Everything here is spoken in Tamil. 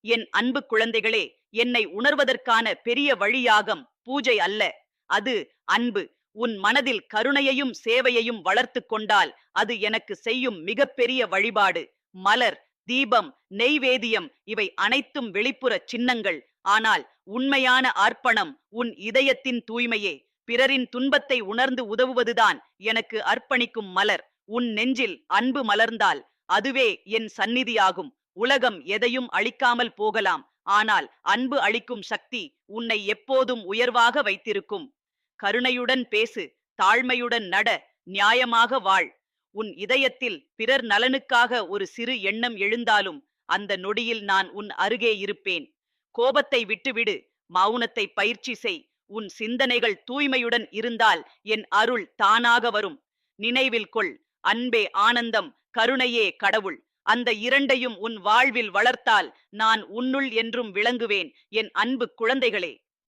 என் அன்பு குழந்தைகளே, என்னை உணர்வதற்கான பெரிய வழியாகம் பூஜை அல்ல. அது அன்பு. உன் மனதில் கருணையையும் சேவையையும் வளர்த்துக் கொண்டால் அது எனக்கு செய்யும் மிகப்பெரிய வழிபாடு. மலர், தீபம், நெய்வேதியம் இவை அனைத்தும் வெளிப்புற சின்னங்கள். ஆனால் உண்மையான அர்ப்பணம் உன் இதயத்தின் தூய்மையே. பிறரின் துன்பத்தை உணர்ந்து உதவுவதுதான் எனக்கு அர்ப்பணிக்கும் மலர். உன் நெஞ்சில் அன்பு மலர்ந்தால் அதுவே என் சந்நிதியாகும். உலகம் எதையும் அளிக்காமல் போகலாம், ஆனால் அன்பு அளிக்கும் சக்தி உன்னை எப்போதும் உயர்வாக வைத்திருக்கும். கருணையுடன் பேசு, தாழ்மையுடன் நட, நியாயமாக வாழ். உன் இதயத்தில் பிறர் நலனுக்காக ஒரு சிறு எண்ணம் எழுந்தாலும் அந்த நொடியில் நான் உன் அருகே இருப்பேன். கோபத்தை விட்டுவிடு, மௌனத்தை பயிற்சி செய். உன் சிந்தனைகள் தூய்மையுடன் இருந்தால் என் அருள் தானாக வரும். நினைவில் கொள், அன்பே ஆனந்தம், கருணையே கடவுள். அந்த இரண்டையும் உன் வாழ்வில் வளர்த்தால் நான் உன்னுள் என்றும் விளங்குவேன். என் அன்பு குழந்தைகளே,